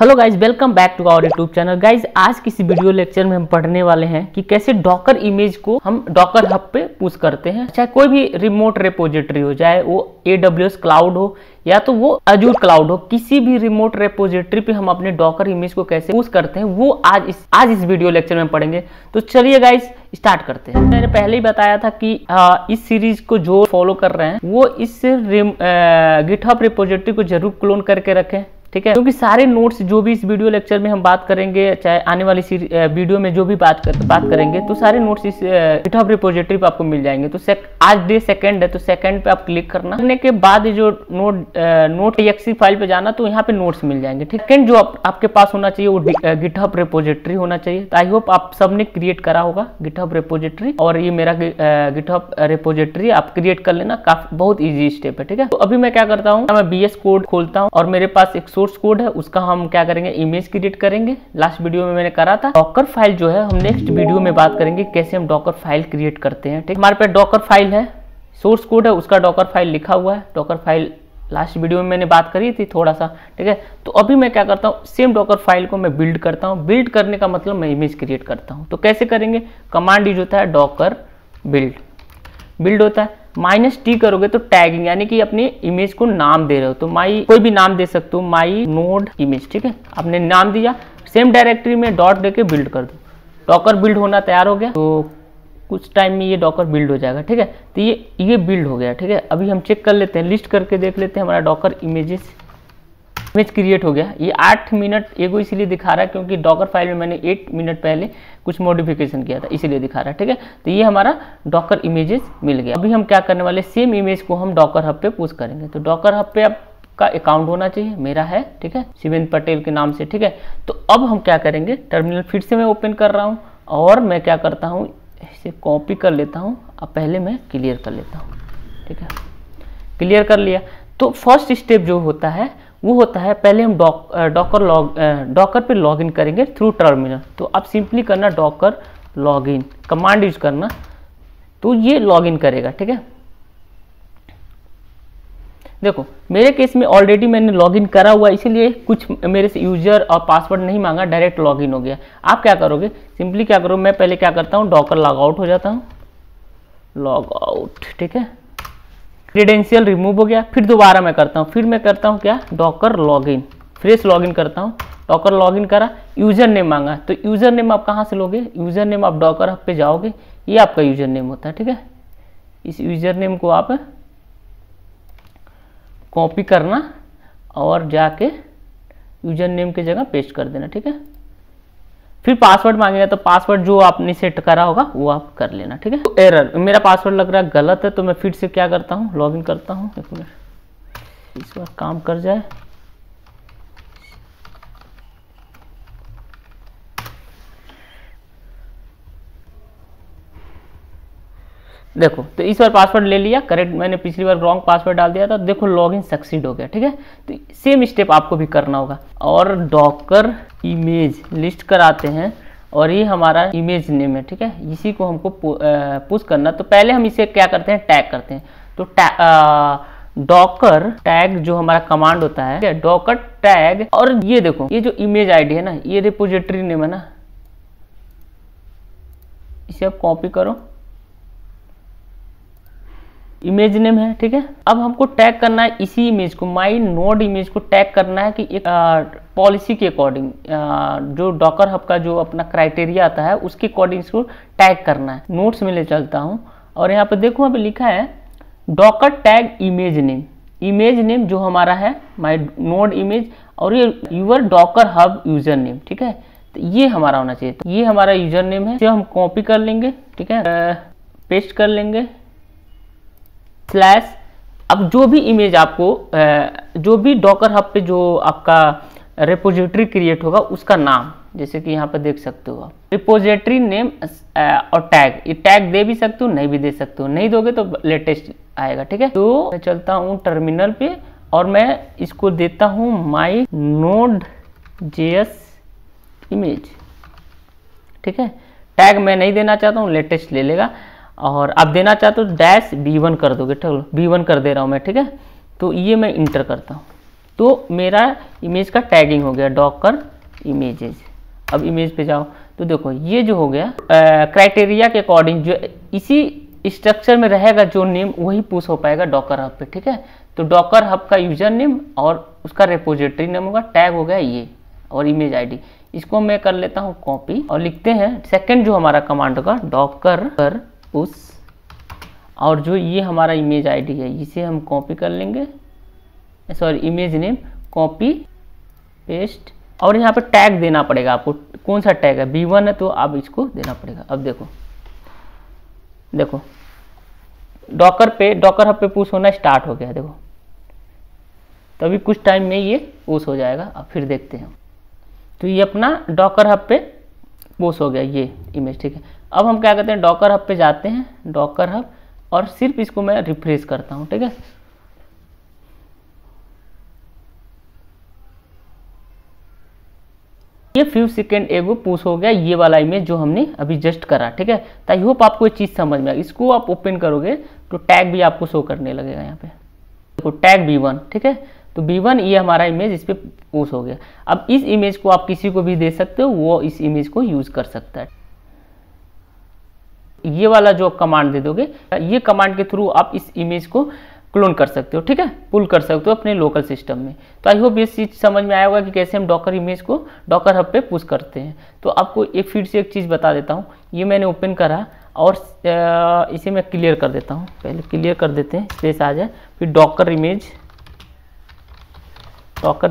Hello guys, welcome back to our YouTube channel. Guys, आज की इस वीडियो लेक्चर में हम पढ़ने वाले हैं कि कैसे डॉकर इमेज को हम डॉकर हब पे पुश करते हैं। चाहे कोई भी रिमोट रेपोजिटरी हो, चाहे वो AWS क्लाउड हो या तो वो अजूर क्लाउड हो, किसी भी रिमोट रेपोजिटरी पे हम अपने डॉकर इमेज को कैसे पुश करते हैं वो आज इस वीडियो लेक्चर में पढ़ेंगे। तो चलिए गाइज स्टार्ट करते हैं। मैंने पहले ही बताया था कि इस सीरीज को जो फॉलो कर रहे हैं वो इस गिटहब रेपोजिटरी को जरूर क्लोन करके रखें, ठीक है, क्योंकि सारे नोट्स जो भी इस वीडियो लेक्चर में हम बात करेंगे, चाहे आने वाली वीडियो में जो भी बात करेंगे, तो सारे नोट्स इस गिटहब रिपोजिटरी पे आपको मिल जाएंगे। तो आज डे सेकंड है, तो सेकंड पे आप क्लिक करना, करने के बाद ये जो node.exe फाइल पे जाना, तो यहाँ पे नोट्स मिल जाएंगे। ठीक है, जो आपके पास होना चाहिए वो गिटहब रिपोजिटरी होना चाहिए। तो आई होप आप सबने क्रिएट करा होगा गिटहब रिपोजिटरी, और ये मेरा गिटहब रिपोजिटरी आप क्रिएट कर लेना, काफी बहुत ईजी स्टेप है। ठीक है, तो अभी मैं क्या करता हूँ, मैं BS कोड खोलता हूँ और मेरे पास एक सोर्स कोड है, उसका हम क्या करेंगे, इमेज क्रिएट करेंगे। लास्ट वीडियो में मैंने करा था। डॉकर फाइल जो है हम नेक्स्ट वीडियो में बात करेंगे कैसे हम डॉकर फाइल क्रिएट करते हैं। ठीक, हमारे पास डॉकर फाइल है, सोर्स कोड है, उसका डॉकर फाइल लिखा हुआ है। डॉकर फाइल लास्ट वीडियो में मैंने बात करी थी थोड़ा सा। ठीक है, तो अभी मैं क्या करता हूँ, सेम डॉकर फाइल को मैं बिल्ड करता हूँ। बिल्ड करने का मतलब मैं इमेज क्रिएट करता हूँ। तो कैसे करेंगे, कमांड यूज होता है डॉकर बिल्ड होता है। -t करोगे तो टैगिंग, यानी कि अपनी इमेज को नाम दे रहे हो, तो कोई भी नाम दे सकते हो, माई नोड इमेज। ठीक है, आपने नाम दिया, सेम डायरेक्टरी में डॉट देके बिल्ड कर दो। डॉकर बिल्ड होना तैयार हो गया, तो कुछ टाइम में ये डॉकर बिल्ड हो जाएगा। ठीक है, तो ये बिल्ड हो गया। ठीक है, अभी हम चेक कर लेते हैं, लिस्ट करके देख लेते हैं हमारा डॉकर इमेज क्रिएट हो गया। ये 8 मिनट एगो इसीलिए दिखा रहा है क्योंकि डॉकर फाइल में मैंने 8 मिनट पहले कुछ मॉडिफिकेशन किया था, इसीलिए दिखा रहा है। ठीक है, तो ये हमारा डॉकर इमेजेस मिल गया। अभी हम क्या करने वाले, सेम इमेज को हम डॉकर हब पे पुश करेंगे। तो डॉकर हब पे आपका अकाउंट होना चाहिए, मेरा है। ठीक है, शिवेंद्र पटेल के नाम से। ठीक है, तो अब हम क्या करेंगे, टर्मिनल फिर से मैं ओपन कर रहा हूँ और मैं क्या करता हूँ, इसे कॉपी कर लेता हूँ। अब पहले मैं क्लियर कर लेता हूँ। ठीक है, क्लियर कर लिया। तो फर्स्ट स्टेप जो होता है वो होता है, पहले हम डॉकर पे लॉगिन करेंगे थ्रू टर्मिनल। तो आप सिंपली करना डॉकर लॉगिन, कमांड यूज करना, तो ये लॉगिन करेगा। ठीक है, देखो मेरे केस में ऑलरेडी मैंने लॉगिन करा हुआ, इसीलिए कुछ मेरे से यूजर और पासवर्ड नहीं मांगा, डायरेक्ट लॉगिन हो गया। आप क्या करोगे, सिंपली क्या करो, मैं पहले क्या करता हूँ, डॉकर लॉग आउट हो जाता हूँ, लॉग आउट। ठीक है, क्रेडेंशियल रिमूव हो गया। फिर दोबारा मैं करता हूँ, क्या, डॉकर लॉगिन, फ्रेश लॉगिन करता हूँ। डॉकर लॉगिन करा, यूजर नेम मांगा, तो यूजर नेम आप कहाँ से लोगे, यूजर नेम आप डॉकर हब पे जाओगे, ये आपका यूजर नेम होता है। ठीक है, इस यूजर नेम को आप कॉपी करना और जाके यूजर नेम की जगह पेस्ट कर देना। ठीक है, फिर पासवर्ड मांगेगा, तो पासवर्ड जो आपने सेट करा होगा वो आप कर लेना। ठीक है, तो एरर, मेरा पासवर्ड लग रहा है गलत है, तो मैं फिर से क्या करता हूँ, लॉगिन करता हूँ। एक मिनट, इस बार काम कर जाए। देखो, तो इस बार पासवर्ड ले लिया करेक्ट, मैंने पिछली बार रॉन्ग पासवर्ड डाल दिया था। देखो लॉगिन सक्सीड हो गया। ठीक है, तो सेम स्टेप आपको भी करना होगा। और डॉकर इमेज लिस्ट कराते हैं, और ये हमारा इमेज नेम है। ठीक है, इसी को हमको पुश करना। तो पहले हम इसे क्या करते हैं, टैग करते हैं। तो डॉकर टैग जो हमारा कमांड होता है, डॉकर टैग, और ये देखो ये जो इमेज आईडी है ना, ये रिपोजिटरी नेम है ना, इसे आप कॉपी करो, इमेज नेम है। ठीक है, अब हमको टैग करना है इसी इमेज को, माई नोड इमेज को टैग करना है कि एक पॉलिसी के अकॉर्डिंग, जो डॉकर हब का जो अपना क्राइटेरिया आता है उसके अकॉर्डिंग इसको टैग करना है। नोट्स में ले चलता हूँ और यहाँ पे देखो, यहाँ पे लिखा है डॉकर टैग इमेज नेम जो हमारा है माई नोड इमेज, और ये your docker hub user name. ठीक है, तो ये हमारा होना चाहिए। तो ये हमारा यूजर नेम है, जो हम कॉपी कर लेंगे। ठीक है, पेस्ट कर लेंगे स्लैश। अब जो भी इमेज आपको जो भी डॉकर हब पे जो आपका रिपोजिटरी क्रिएट होगा उसका नाम, जैसे कि यहाँ पर देख सकते हो आप, रिपोजिटरी नेम और टैग, ये टैग दे भी सकते हो, नहीं भी दे सकते हो, नहीं दोगे तो लेटेस्ट आएगा। ठीक है, तो मैं चलता हूँ टर्मिनल पे और मैं इसको देता हूँ माई नोड JS इमेज। ठीक है, टैग मैं नहीं देना चाहता हूँ, लेटेस्ट ले लेगा। और आप देना चाहते हो -B1 कर दोगे। ठीक है, B1 कर दे रहा हूँ मैं। ठीक है, तो ये मैं इंटर करता हूँ। तो मेरा इमेज का टैगिंग हो गया डॉकर इमेजेस। अब इमेज पे जाओ तो देखो ये जो हो गया क्राइटेरिया के अकॉर्डिंग जो इसी स्ट्रक्चर में रहेगा जो नेम वही पुश हो पाएगा डॉकर हब पे, ठीक है। तो डॉकर हब का यूजर नेम और उसका रेपोजिटरी नेम होगा, टैग हो गया ये और इमेज आईडी। इसको मैं कर लेता हूँ कॉपी और लिखते हैं सेकंड जो हमारा कमांड होगा डॉकर पुश, और जो ये हमारा इमेज आईडी है इसे हम कॉपी कर लेंगे, sorry image name copy paste, और यहाँ पे टैग देना पड़ेगा आपको। कौन सा टैग है, B1 है तो आप इसको देना पड़ेगा। अब देखो डॉकर हब पे पुश होना स्टार्ट हो गया, देखो तभी कुछ टाइम में ये पुश हो जाएगा। अब फिर देखते हैं, तो ये अपना डॉकर हब पे पुश हो गया ये इमेज, ठीक है। अब हम क्या करते हैं, डॉकर हब पे जाते हैं, डॉकर हब, और सिर्फ इसको मैं रिफ्रेश करता हूँ, ठीक है। ये फ्यू सेकेंड एगो पुश हो गया ये वाला इमेज जो हमने अभी जस्ट करा, ठीक है। तो आई होप आपको ये चीज समझ में आ। इसको आप ओपन करोगे तो टैग भी आपको शो करने लगेगा यहाँ पे, देखो टैग B1, ठीक है। तो B1 ये हमारा इमेज इस पे पुश हो गया। अब इस इमेज को आप किसी को भी दे सकते हो, वो इस इमेज को यूज कर सकता है। ये वाला जो कमांड दे दोगे, ये कमांड के थ्रू आप इस इमेज को क्लोन कर सकते हो, ठीक है, पुल कर सकते हो अपने लोकल सिस्टम में। तो आई होप ये चीज समझ में आया होगा कि कैसे हम डॉकर इमेज को डॉकर हब पे पुश करते हैं। तो आपको एक फिर से एक चीज बता देता हूँ, ये मैंने ओपन करा और इसे मैं क्लियर कर देता हूँ, पहले क्लियर कर देते हैं, स्पेस आ जाए, फिर डॉकर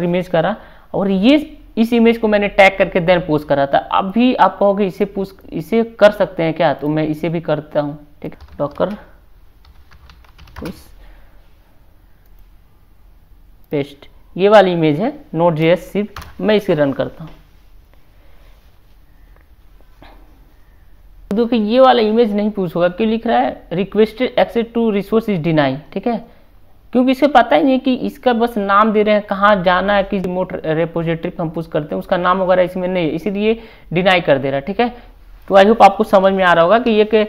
इमेज करा, और ये इस इमेज को मैंने टैग करके देन पुश करा था। अब भी आप कहोगे इसे कर सकते हैं क्या, तो मैं इसे भी करता हूँ, ठीक है। डॉकर पुश पेस्ट, ये वाली इमेज है Node.js सिर्फ, मैं इसे रन करता हूँ। देखिए ये वाला इमेज नहीं पुश होगा, क्यों लिख रहा है requested access to resource is deny, ठीक है, क्योंकि इसे पता ही नहीं कि इसका बस नाम दे रहे हैं, कहाँ जाना है, किस रिमोट रेपोजिटरी पे हम पुश करते हैं, उसका नाम वगैरह इसमें नहीं है, इसीलिए डिनाई कर दे रहा है, ठीक है। तो आई होप आपको समझ में आ रहा होगा कि ये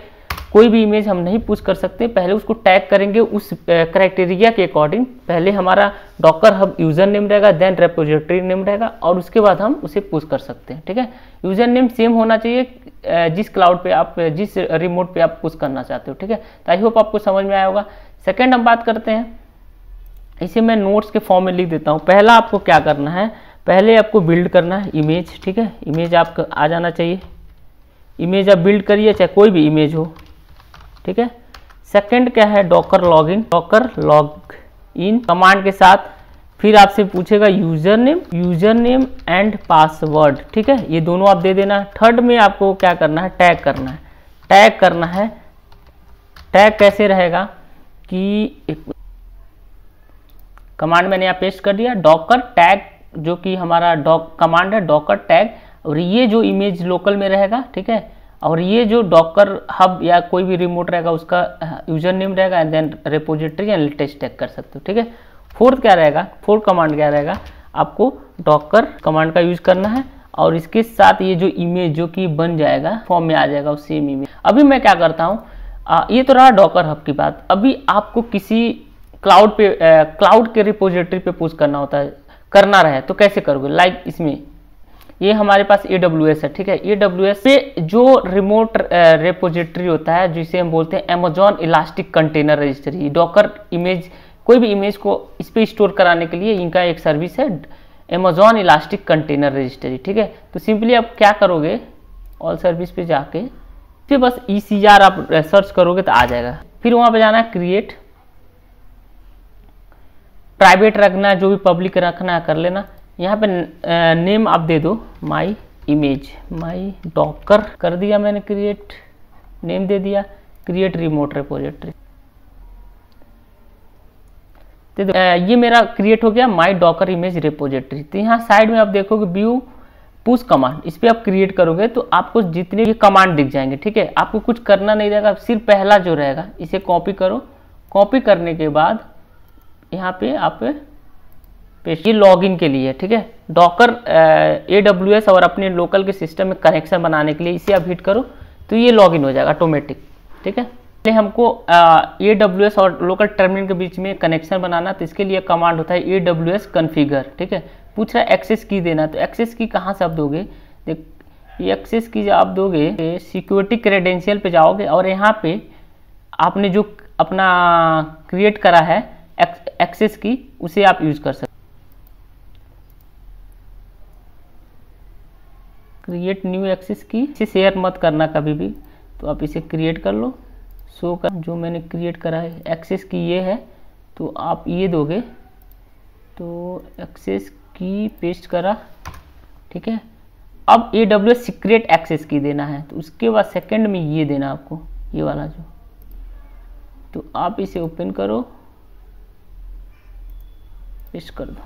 कोई भी इमेज हम नहीं पुश कर सकते, पहले उसको टैग करेंगे उस क्राइटेरिया के अकॉर्डिंग। पहले हमारा डॉकर हब यूजर नेम रहेगा, देन रेपोजिटरी नेम रहेगा, और उसके बाद हम उसे पुश कर सकते हैं, ठीक है। यूजर नेम सेम होना चाहिए जिस क्लाउड पे आप, जिस रिमोट पे आप पुश करना चाहते हो, ठीक है। तो आई होप आपको समझ में आया होगा। सेकेंड हम बात करते हैं, इसे मैं नोट्स के फॉर्म में लिख देता हूँ। पहला आपको क्या करना है, पहले आपको बिल्ड करना है इमेज, ठीक है, इमेज आपको आ जाना चाहिए, इमेज आप बिल्ड करिए, चाहे कोई भी इमेज हो, ठीक है। सेकंड क्या है, डॉकर लॉग इन कमांड के साथ, फिर आपसे पूछेगा यूजर नेम एंड पासवर्ड, ठीक है, ये दोनों आप दे देना। थर्ड में आपको क्या करना है, टैग करना है। टैग कैसे रहेगा कि कमांड मैंने यहाँ पेस्ट कर दिया, डॉकर टैग, जो कि हमारा कमांड है डॉकर टैग, और ये जो इमेज लोकल में रहेगा, ठीक है, और ये जो डॉकर हब या कोई भी रिमोट रहेगा उसका यूजर नेम रहेगा, and then repository and latest tag कर सकते हो, ठीक है। फोर्थ कमांड क्या रहेगा, आपको डॉकर कमांड का यूज करना है, और इसके साथ ये जो इमेज जो कि बन जाएगा फॉर्म में आ जाएगा उस सेम इमेज। अभी मैं क्या करता हूँ, ये तो रहा डॉकर हब की बात। अभी आपको किसी क्लाउड के रिपोजिटरी पे पुश करना रहे तो कैसे करोगे, लाइक इसमें ये हमारे पास AWS है, ठीक है। AWS पे जो रिमोट रेपोजिटरी होता है जिसे हम बोलते हैं Amazon elastic container registry, Docker image, कोई भी इमेज को इस पे स्टोर कराने के लिए इनका एक सर्विस है Amazon इलास्टिक कंटेनर रजिस्ट्री, ठीक है। तो सिंपली आप क्या करोगे, ऑल सर्विस पे जाके फिर बस ECR आप सर्च करोगे तो आ जाएगा। फिर वहां पे जाना है क्रिएट, प्राइवेट रखना है, जो भी पब्लिक रखना है कर लेना। यहाँ पे नेम आप दे दो माई डॉकर कर दिया मैंने, क्रिएट नेम दे दिया, क्रिएट रिमोट रेपोजिटरी, ये मेरा क्रिएट हो गया माई डॉकर इमेज रेपोजिटरी। तो यहाँ साइड में आप देखोगे व्यू पुश कमांड, इस पर आप क्रिएट करोगे तो आपको जितने भी कमांड दिख जाएंगे, ठीक है। आपको कुछ करना नहीं रहेगा, सिर्फ पहला जो रहेगा इसे कॉपी करो, कॉपी करने के बाद यहाँ पे आप पेस्ट, ये लॉगिन के लिए, ठीक है। डॉकर AWS और अपने लोकल के सिस्टम में कनेक्शन बनाने के लिए इसे आप हिट करो तो ये लॉगिन हो जाएगा ऑटोमेटिक, ठीक है। पहले हमको AWS और लोकल टर्मिनल के बीच में कनेक्शन बनाना, तो इसके लिए कमांड होता है AWS कॉन्फ़िगर। ठीक है, पूछ रहा है एक्सेस की देना, तो एक्सेस की कहाँ से आप दोगे? देख, ये एक्सेस की जब आप दोगे सिक्योरिटी क्रेडेंशियल पे जाओगे और यहाँ पे आपने जो अपना क्रिएट करा है एक्सेस की, उसे आप यूज कर सकते। क्रिएट न्यू एक्सेस की, इसे शेयर मत करना कभी भी, तो आप इसे क्रिएट कर लो। शो कर, जो मैंने क्रिएट करा है एक्सेस की ये है, तो आप ये दोगे, तो एक्सेस की पेस्ट करा। ठीक है, अब AWS सीक्रेट एक्सेस की देना है, तो उसके बाद सेकंड में ये देना आपको, ये वाला जो, तो आप इसे ओपन करो, पेस्ट कर दो,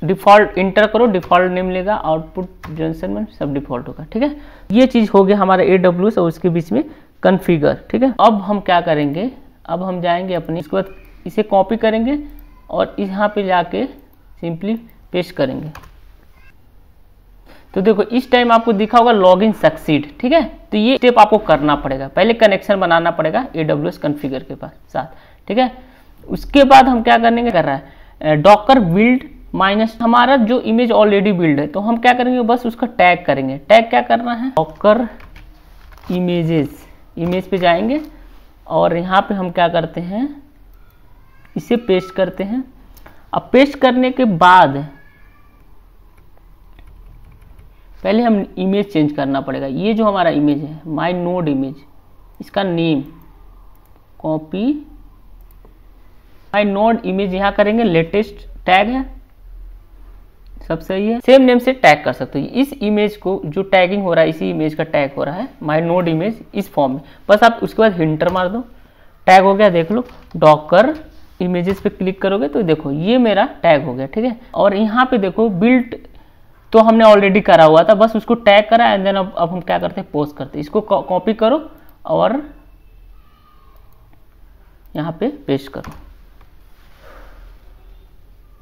डिफ़ॉल्ट इंटर करो, डिफ़ॉल्ट नेम लेगा, आउटपुट जॉनसन में सब डिफ़ॉल्ट होगा। ठीक है, ये चीज़ हो गया हमारा AWS और उसके बीच में कॉन्फ़िगर। ठीक है, अब हम क्या करेंगे, अब हम जाएंगे अपने, इसके बाद इसे कॉपी करेंगे और यहाँ पे जाके सिंपली पेस्ट करेंगे। तो देखो इस टाइम आपको दिखा होगा लॉगिन सक्सीड। ठीक है, तो ये स्टेप आपको करना पड़ेगा, पहले कनेक्शन बनाना पड़ेगा AWS कॉन्फ़िगर के साथ। ठीक है, उसके बाद हम क्या करने कर रहा है, डॉकर बिल्ड माइनस, हमारा जो इमेज ऑलरेडी बिल्ड है, तो हम क्या करेंगे, बस उसका टैग करेंगे। टैग क्या करना है, डॉकर इमेजेस, इमेज पे जाएंगे और यहाँ पे हम क्या करते हैं, इसे पेस्ट करते हैं। अब पेस्ट करने के बाद पहले हम इमेज चेंज करना पड़ेगा। ये जो हमारा इमेज है, माई नोड इमेज, इसका नेम कॉपी, माई नोड इमेज यहाँ करेंगे, लेटेस्ट टैग है, सब सही है, सेम नेम से टैग कर सकते हो। इस इमेज को जो टैगिंग हो रहा है, इसी इमेज का टैग हो रहा है माई नोड इमेज इस फॉर्म में। बस आप उसके बाद हिंटर मार दो, टैग हो गया, देख लो, डॉकर इमेजेस पे क्लिक करोगे तो देखो ये मेरा टैग हो गया। ठीक है, और यहाँ पे देखो बिल्ट तो हमने ऑलरेडी करा हुआ था, बस उसको टैग करा एंड देन अब हम क्या करते हैं, पोस्ट करते हैं। इसको कॉपी करो और यहाँ पे पेस्ट करो,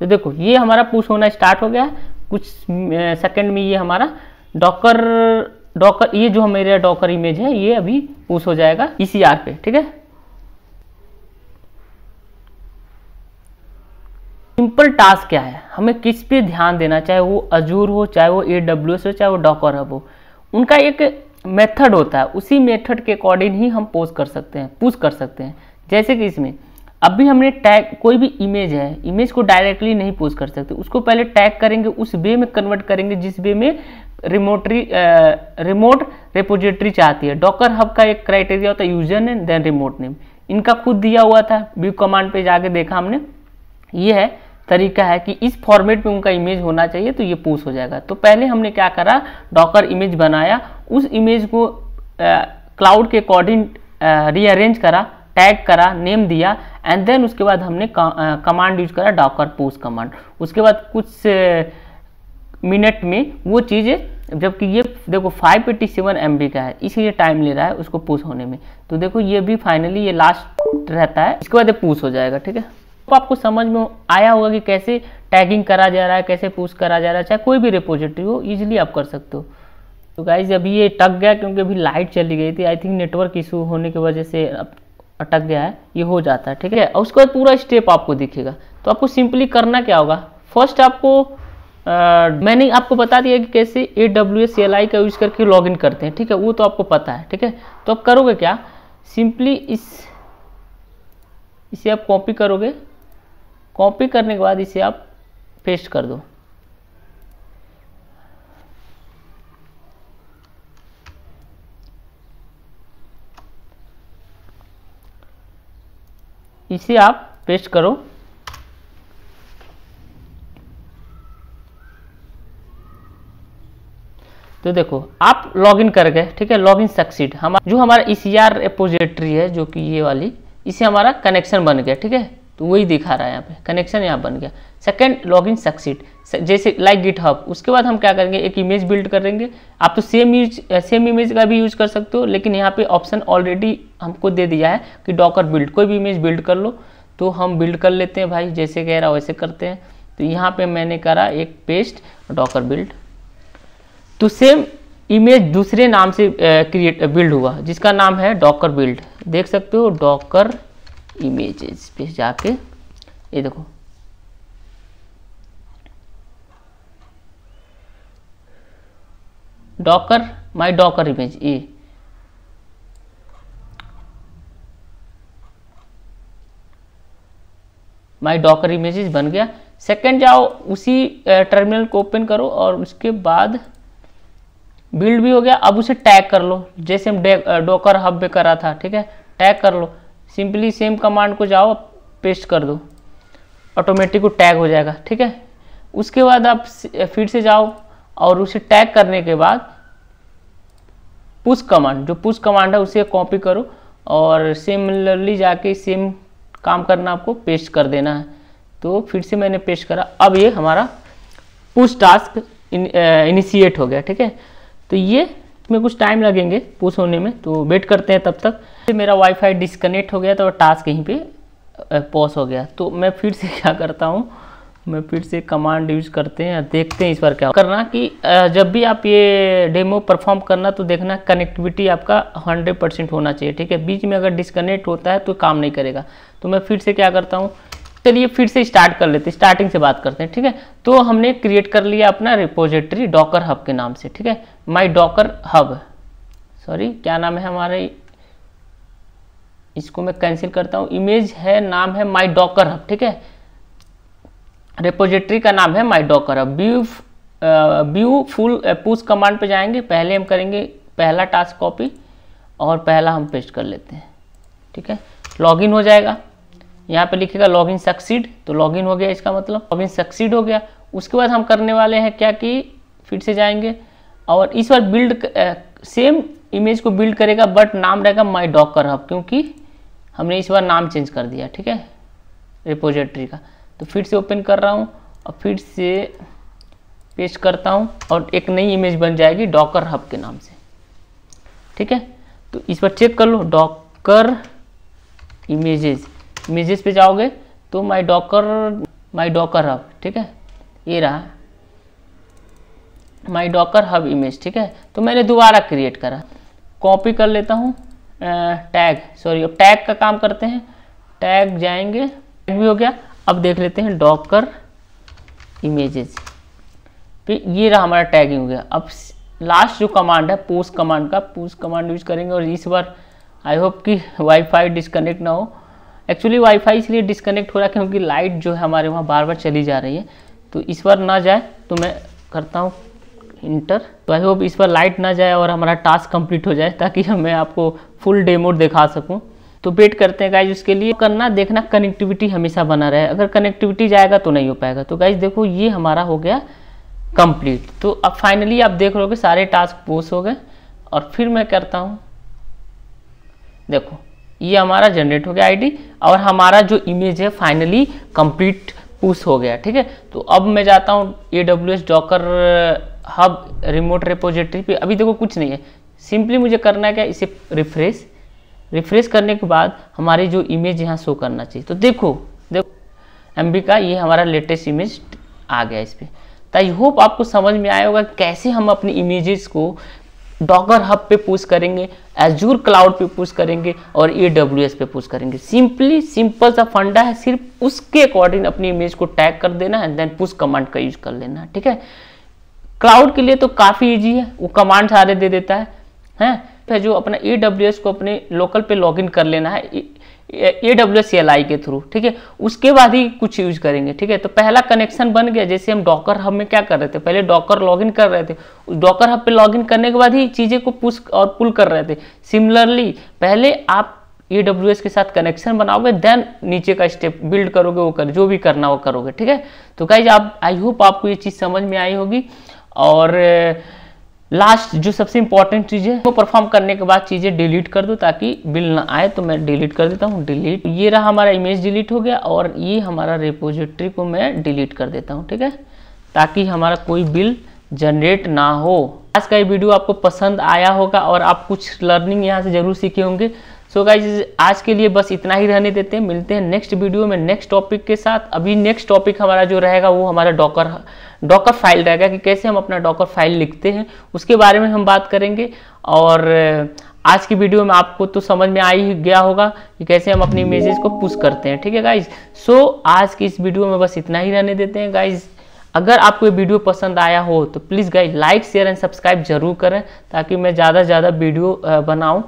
तो देखो ये हमारा पुश होना स्टार्ट हो गया। कुछ सेकंड में ये हमारा डॉकर ये जो मेरा डॉकर इमेज है ये अभी पुश हो जाएगा ECR पे। ठीक है, सिंपल टास्क क्या है, हमें किस पे ध्यान देना, चाहे वो अजूर हो, चाहे वो AWS हो, चाहे वो डॉकर हब हो, उनका एक मेथड होता है, उसी मेथड के अकॉर्डिंग ही हम पोस्ट कर सकते हैं, पुश कर सकते हैं। जैसे कि इसमें अभी हमने टैग, कोई भी इमेज है, इमेज को डायरेक्टली नहीं पोस्ट कर सकते, उसको पहले टैग करेंगे, उस वे में कन्वर्ट करेंगे जिस वे में रिमोट रेपोजिटरी चाहती है। डॉकर हब का एक क्राइटेरिया होता है user name then remote name, इनका खुद दिया हुआ था, व्यू कमांड पे जाके देखा हमने, ये है तरीका है कि इस फॉर्मेट में उनका इमेज होना चाहिए, तो ये पुश हो जाएगा। तो पहले हमने क्या करा, डॉकर इमेज बनाया, उस इमेज को क्लाउड के अकॉर्डिंग रीअरेंज करा, टैग करा, नेम दिया एंड देन उसके बाद हमने कमांड यूज करा, डॉकर पुश कमांड। उसके बाद कुछ मिनट में वो चीज़, जबकि ये देखो 587 MB का है, इसीलिए टाइम ले रहा है उसको पुश होने में। तो देखो ये भी फाइनली ये लास्ट रहता है, इसके बाद ये पुश हो जाएगा। ठीक है, तो आपको समझ में आया होगा कि कैसे टैगिंग करा जा रहा है, कैसे पुश करा जा रहा है, चाहे कोई भी रिपोजिटरी हो, इजीली आप कर सकते हो। तो गाइज अभी ये अटक गया क्योंकि अभी लाइट चली गई थी, आई थिंक नेटवर्क इशू होने की वजह से अटक गया है, ये हो जाता है। ठीक है, और उसके बाद पूरा स्टेप आपको दिखेगा। तो आपको सिंपली करना क्या होगा, फर्स्ट आपको मैंने आपको बता दिया कि कैसे AWS CLI का यूज करके लॉगिन करते हैं। ठीक है, वो तो आपको पता है। ठीक है, तो आप करोगे क्या, सिंपली इसे आप कॉपी करोगे, कॉपी करने के बाद इसे आप पेस्ट कर दो। इसे आप पेस्ट करो, तो देखो आप लॉगिन कर गए। ठीक है, लॉगिन सक्सीड, जो हमारा ECR रिपोजिटरी है, जो कि ये वाली, इसे हमारा कनेक्शन बन गया। ठीक है, तो वही दिखा रहा है यहाँ पे, कनेक्शन यहाँ बन गया। सेकंड लॉगिन सक्सीड, जैसे लाइक गिटहब। उसके बाद हम क्या करेंगे, एक इमेज बिल्ड करेंगे। आप तो सेम इमेज का भी यूज कर सकते हो, लेकिन यहाँ पे ऑप्शन ऑलरेडी हमको दे दिया है कि डॉकर बिल्ड, कोई भी इमेज बिल्ड कर लो। तो हम बिल्ड कर लेते हैं भाई, जैसे कह रहा वैसे करते हैं। तो यहाँ पे मैंने करा एक पेस्ट डॉकर बिल्ड। तो सेम इमेज दूसरे नाम से बिल्ड हुआ जिसका नाम है डॉकर बिल्ड। देख सकते हो डॉकर इमेजेस पे जाके ये देखो, डॉकर माई डॉकर इमेज, ये माई डॉकर इमेजेस बन गया। सेकंड जाओ उसी टर्मिनल को ओपन करो और उसके बाद बिल्ड भी हो गया। अब उसे टैग कर लो जैसे हम डॉकर हब पे करा था, ठीक है, टैग कर लो। सिंपली सेम कमांड को जाओ पेस्ट कर दो, ऑटोमेटिक वो टैग हो जाएगा, ठीक है। उसके बाद आप फिर से जाओ और उसे टैग करने के बाद पुश कमांड, जो पुश कमांड है उसे कॉपी करो और सिमिलरली जाके सेम काम करना, आपको पेस्ट कर देना है। तो फिर से मैंने पेस्ट करा, अब ये हमारा पुश टास्क इनिशिएट हो गया, ठीक है। तो ये में कुछ टाइम लगेंगे पुश होने में, तो वेट करते हैं तब तक। मेरा वाईफाई डिस्कनेक्ट हो गया तो टास्क यहीं पे पॉज हो गया। तो मैं फिर से क्या करता हूँ, मैं फिर से कमांड यूज करते हैं, देखते हैं इस बार क्या करना कि जब भी आप ये डेमो परफॉर्म करना तो देखना कनेक्टिविटी आपका 100% होना चाहिए, ठीक है। बीच में अगर डिस्कनेक्ट होता है तो काम नहीं करेगा। तो मैं फिर से क्या करता हूँ, चलिए फिर से स्टार्ट कर लेते हैं, स्टार्टिंग से बात करते हैं, ठीक है। तो हमने क्रिएट कर लिया अपना रिपोजिटरी डॉकर हब के नाम से, ठीक है, माई डॉकर हब, सॉरी क्या नाम है हमारे, इसको मैं कैंसिल करता हूँ। इमेज है, नाम है माई डॉकर हब, ठीक है। रिपोजिटरी का नाम है my docker hub. View full push command पे जाएंगे, पहले हम करेंगे पहला टास्क कॉपी और पहला हम पेस्ट कर लेते हैं, ठीक है। लॉगिन हो जाएगा, यहाँ पे लिखेगा लॉगिन सक्सीड, तो लॉगिन हो गया, इसका मतलब लॉगिन सक्सीड हो गया। उसके बाद हम करने वाले हैं क्या कि फिर से जाएंगे और इस बार बिल्ड सेम इमेज को बिल्ड करेगा बट नाम रहेगा माई डॉकर हब, क्योंकि हमने इस बार नाम चेंज कर दिया, ठीक है, रिपोजिटरी का। तो फिर से ओपन कर रहा हूँ और फिर से पेस्ट करता हूँ और एक नई इमेज बन जाएगी डॉकर हब के नाम से, ठीक है। तो इस पर चेक कर लो, डॉकर इमेजेस पे जाओगे तो माई डॉकर हब, ठीक है, ये रहा माई डॉकर हब इमेज, ठीक है। तो मैंने दोबारा क्रिएट करा, कॉपी कर लेता हूँ टैग, सॉरी अब टैग का काम करते हैं, टैग जाएंगे, टैग भी हो गया। अब देख लेते हैं डॉकर इमेजेस पे, ये रहा हमारा टैगिंग हो गया। अब लास्ट जो कमांड है पुश कमांड का, पुश कमांड यूज करेंगे और इस बार आई होप कि वाईफाई डिस्कनेक्ट ना हो। एक्चुअली वाईफाई इसलिए डिस्कनेक्ट हो रहा है क्योंकि लाइट जो है हमारे वहाँ बार बार चली जा रही है, तो इस बार ना जाए तो मैं करता हूँ इंटर। तो आई होप इस बार लाइट ना जाए और हमारा टास्क कंप्लीट हो जाए ताकि मैं आपको फुल डेमो दिखा सकूँ। तो वेट करते हैं गाइज, उसके लिए करना देखना कनेक्टिविटी हमेशा बना रहे, अगर कनेक्टिविटी जाएगा तो नहीं हो पाएगा। तो गाइज देखो ये हमारा हो गया कंप्लीट। तो अब फाइनली आप देख रहे सारे टास्क पुश हो गए और फिर मैं करता हूँ, देखो ये हमारा जनरेट हो गया आईडी और हमारा जो इमेज है फाइनली कंप्लीट पुश हो गया, ठीक है। तो अब मैं जाता हूँ AWS Docker hub remote repository पे। अभी देखो कुछ नहीं है, सिंपली मुझे करना है क्या, इसे रिफ्रेश करने के बाद हमारी जो इमेज यहाँ शो करना चाहिए। तो देखो MB का ये हमारा लेटेस्ट इमेज आ गया इस पर। तो आई होप आपको समझ में आया होगा कैसे हम अपनी इमेजेस को डॉकर हब पे पुश करेंगे, एजूर क्लाउड पे पुश करेंगे और AWS पे पुश करेंगे। सिंपल सा फंडा है, सिर्फ उसके अकॉर्डिंग अपनी इमेज को टैग कर देना है, देन पुश कमांड का यूज कर लेना है, ठीक है। क्लाउड के लिए तो काफ़ी इजी है, वो कमांड सारे दे देता है। फिर जो अपना AWS को अपने लोकल पे लॉगिन कर लेना है AWS CLI के थ्रू, ठीक है, उसके बाद ही कुछ यूज करेंगे, ठीक है। तो पहला कनेक्शन बन गया, जैसे हम डॉकर हब में क्या कर रहे थे, पहले डॉकर लॉगिन कर रहे थे, उस डॉकर हब पे लॉगिन करने के बाद ही चीज़ें को पुश और पुल कर रहे थे। सिमिलरली पहले आप AWS के साथ कनेक्शन बनाओगे, देन नीचे का स्टेप बिल्ड करोगे, वो कर जो भी करना वो करोगे, ठीक है। तो गाइज आप आई होप आपको ये चीज़ समझ में आई होगी। और लास्ट जो सबसे इंपॉर्टेंट चीज़ है वो परफॉर्म करने के बाद चीज़ें डिलीट कर दो ताकि बिल ना आए। तो मैं डिलीट कर देता हूँ, डिलीट, ये रहा हमारा इमेज डिलीट हो गया और ये हमारा रिपोजिटरी को मैं डिलीट कर देता हूँ, ठीक है, ताकि हमारा कोई बिल जनरेट ना हो। आज का ये वीडियो आपको पसंद आया होगा और आप कुछ लर्निंग यहाँ से जरूर सीखे होंगे। सो गाइज आज के लिए बस इतना ही रहने देते हैं, मिलते हैं नेक्स्ट वीडियो में नेक्स्ट टॉपिक के साथ। अभी नेक्स्ट टॉपिक हमारा जो रहेगा वो हमारा डॉकर फाइल रहेगा, कि कैसे हम अपना डॉकर फाइल लिखते हैं उसके बारे में हम बात करेंगे। और आज की वीडियो में आपको तो समझ में आ ही गया होगा कि कैसे हम अपनी इमेजेस को पुश करते हैं, ठीक है गाइज। सो आज की इस वीडियो में बस इतना ही रहने देते हैं गाइज। अगर आपको ये वीडियो पसंद आया हो तो please guys like share and subscribe जरूर करें, ताकि मैं ज़्यादा से ज़्यादा वीडियो बनाऊं।